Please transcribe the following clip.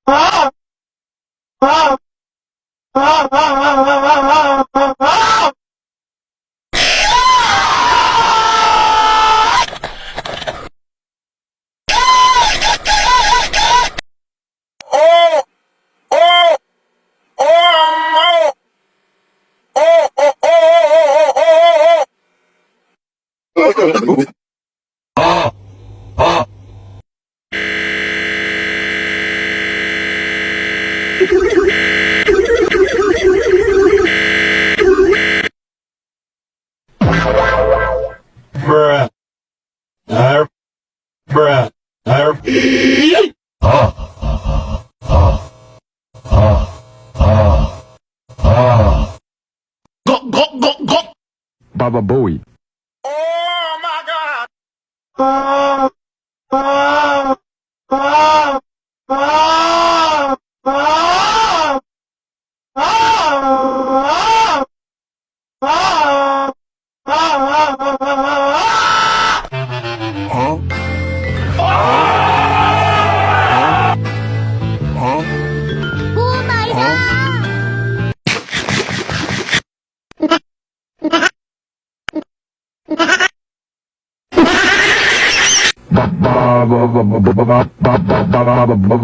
Bruh. Bruh. Baba Bowie. Oh my Huh? Huh? Oh my Ba ba ba ba ba ba ba ba ba ba ba ba.